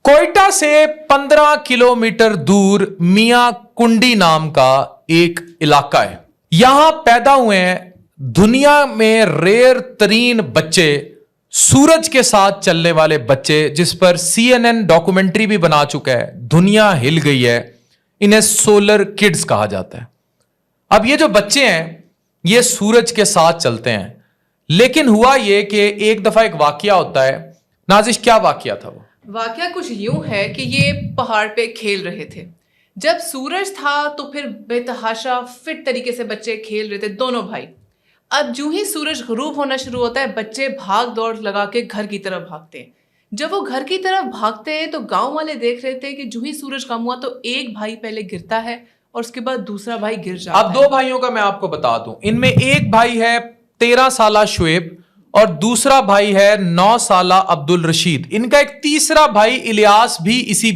कोयटा से 15 किलोमीटर दूर मियां कुंडी नाम का एक इलाका है। यहां पैदा हुए हैं दुनिया में रेयर तरीन बच्चे, सूरज के साथ चलने वाले बच्चे, जिस पर CNN डॉक्यूमेंट्री भी बना चुका है। दुनिया हिल गई है। इन्हें सोलर किड्स कहा जाता है। अब ये जो बच्चे हैं ये सूरज के साथ चलते हैं, लेकिन हुआ ये कि एक दफा एक वाकया होता है। नाजिश, क्या वाकया था वो? वाकया कुछ यूं है कि ये पहाड़ पे खेल रहे थे। जब सूरज था तो फिर बेतहाशा फिट तरीके से बच्चे खेल रहे थे, दोनों भाई। अब जो ही सूरज गरूब होना शुरू होता है, बच्चे भाग दौड़ लगा के घर की तरफ भागते हैं। जब वो घर की तरफ भागते हैं तो गांव वाले देख रहे थे कि जो ही सूरज कम हुआ तो एक भाई पहले गिरता है और उसके बाद दूसरा भाई गिर जाता है। अब दो भाइयों का मैं आपको बता दूं, इनमें एक भाई है 13 साला शुएब और दूसरा भाई है 9 साला अब्दुल रशीद। इनका एक तीसरा भाई इलियास भी इसी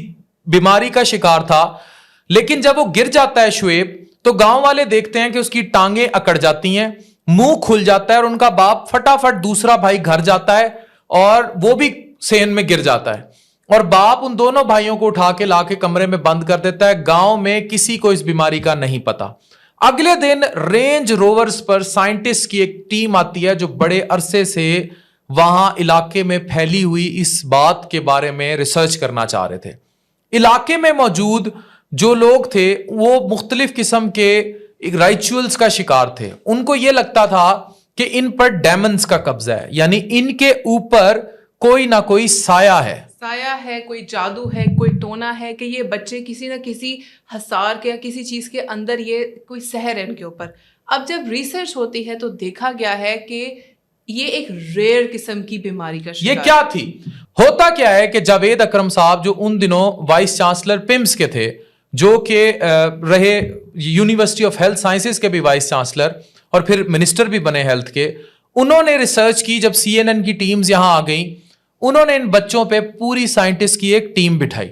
बीमारी का शिकार था, लेकिन जब वो गिर जाता है शुएब तो गांव वाले देखते हैं कि उसकी टांगें अकड़ जाती हैं, मुंह खुल जाता है और उनका बाप फटाफट दूसरा भाई घर जाता है और वो भी सेन में गिर जाता है और बाप उन दोनों भाइयों को उठा के लाके कमरे में बंद कर देता है। गांव में किसी को इस बीमारी का नहीं पता। अगले दिन रेंज रोवर्स पर साइंटिस्ट की एक टीम आती है जो बड़े अरसे से वहां इलाके में फैली हुई इस बात के बारे में रिसर्च करना चाह रहे थे। इलाके में मौजूद जो लोग थे वो मुख्तलिफ किस्म के रिचुअल्स का शिकार थे। उनको यह लगता था कि इन पर डेमन्स का कब्जा है, यानी इनके ऊपर कोई ना कोई साया है, कोई जादू है, कोई टोना है कि ये बच्चे किसी ना किसी हसार के या किसी चीज के अंदर ये कोई सहर है इनके ऊपर। अब जब रिसर्च होती है तो देखा गया है कि ये एक रेयर किस्म की बीमारी का शिकार। ये क्या थी? होता क्या है कि जावेद अकरम साहब जो उन दिनों वाइस चांसलर पिम्स के थे, जो कि रहे यूनिवर्सिटी ऑफ हेल्थ साइंसेस के भी वाइस चांसलर और फिर मिनिस्टर भी बने हेल्थ के, उन्होंने रिसर्च की। जब CNN की टीम्स यहां आ गई, उन्होंने इन बच्चों पे पूरी साइंटिस्ट की एक टीम बिठाई।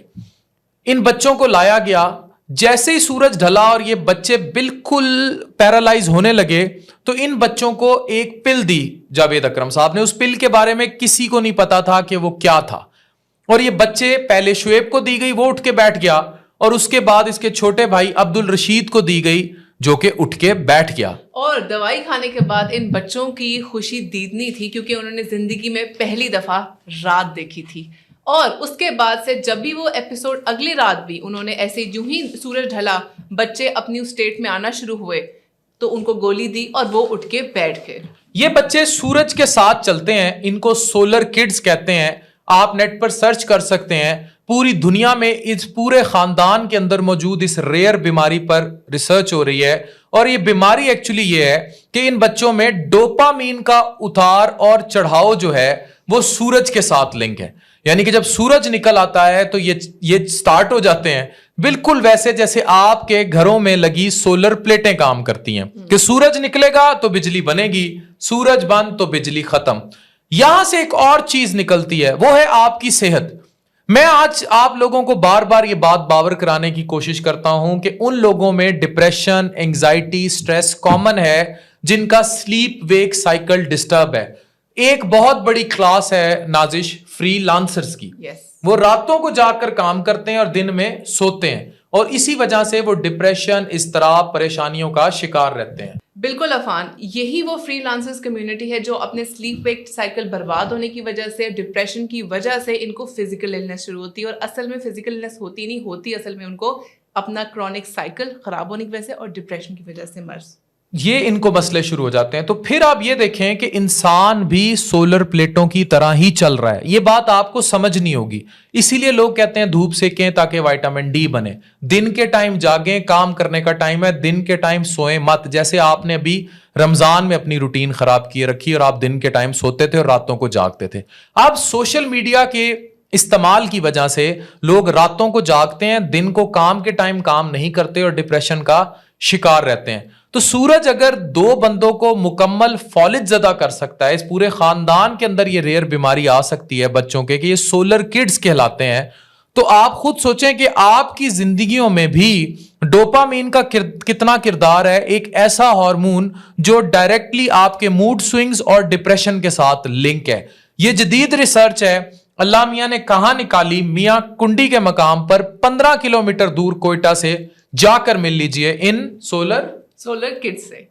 इन बच्चों को लाया गया। जैसे ही सूरज ढला और ये बच्चे बिल्कुल पैरालाइज होने लगे तो इन बच्चों को एक पिल दी जावेद अकरम साहब ने। उस पिल के बारे में किसी को नहीं पता था कि वो क्या था और ये बच्चे पहले शुएब को दी गई, वो उठ के बैठ गया, और उसके बाद इसके छोटे भाई अब्दुल रशीद को दी गई जो कि उठ के बैठ गया। और दवाई खाने के बाद इन बच्चों की खुशी दीदनी थी क्योंकि उन्होंने जिंदगी में पहली दफा रात देखी थी। और उसके बाद से जब भी वो एपिसोड, अगली रात भी उन्होंने ऐसे यूं ही सूरज ढला, बच्चे अपनी उस स्टेट में आना शुरू हुए तो उनको गोली दी और वो उठ के बैठ गए। ये बच्चे सूरज के साथ चलते हैं, इनको सोलर किड्स कहते हैं। आप नेट पर सर्च कर सकते हैं। पूरी दुनिया में इस पूरे खानदान के अंदर मौजूद इस रेयर बीमारी पर रिसर्च हो रही है और ये बीमारी एक्चुअली ये है कि इन बच्चों में डोपामीन का उतार और चढ़ाव जो है वो सूरज के साथ लिंक है। यानी कि जब सूरज निकल आता है तो ये स्टार्ट हो जाते हैं, बिल्कुल वैसे जैसे आपके घरों में लगी सोलर प्लेटें काम करती हैं कि सूरज निकलेगा तो बिजली बनेगी, सूरज बंद तो बिजली खत्म। यहां से एक और चीज निकलती है, वो है आपकी सेहत। मैं आज आप लोगों को बार बार ये बात बावर कराने की कोशिश करता हूं कि उन लोगों में डिप्रेशन, एंजाइटी, स्ट्रेस कॉमन है जिनका स्लीप वेक साइकिल डिस्टर्ब है। एक बहुत बड़ी क्लास है नाजिश फ्रीलांसर्स की। वो रातों को जाकर काम करते हैं और दिन में सोते हैं और इसी वजह से वो डिप्रेशन, इज़्तिराब, परेशानियों का शिकार रहते हैं। बिल्कुल अफान, यही वो फ्रीलांसर्स कम्युनिटी है जो अपने स्लीप वेक साइकिल बर्बाद होने की वजह से, डिप्रेशन की वजह से इनको फिजिकल इलनेस शुरू होती है। और असल में फिजिकल इलनेस होती नहीं होती, असल में उनको अपना क्रॉनिक साइकिल खराब होने की वजह से और डिप्रेशन की वजह से मर्ज, ये इनको मसले शुरू हो जाते हैं। तो फिर आप ये देखें कि इंसान भी सोलर प्लेटों की तरह ही चल रहा है। ये बात आपको समझ नहीं होगी, इसीलिए लोग कहते हैं धूप सेकें ताकि विटामिन डी बने। दिन के टाइम जागें, काम करने का टाइम है, दिन के टाइम सोएं मत। जैसे आपने अभी रमजान में अपनी रूटीन खराब किए रखी और आप दिन के टाइम सोते थे और रातों को जागते थे। अब सोशल मीडिया के इस्तेमाल की वजह से लोग रातों को जागते हैं, दिन को काम के टाइम काम नहीं करते और डिप्रेशन का शिकार रहते हैं। तो सूरज अगर दो बंदों को मुकम्मल फौलिज ज़दा कर सकता है, इस पूरे खानदान के अंदर ये रेयर बीमारी आ सकती है बच्चों के कि ये सोलर किड्स कहलाते हैं, तो आप खुद सोचें कि आपकी जिंदगियों में भी डोपामीन का कितना किरदार है। एक ऐसा हार्मोन जो डायरेक्टली आपके मूड स्विंग्स और डिप्रेशन के साथ लिंक है। ये जदीद रिसर्च है, اللہ میاں نے کہاں نکالی؟ میاں کنڈی کے مقام پر 15 کلومیٹر دور کوئٹہ سے جا کر مل لیجئے ان سولر کڈ سے.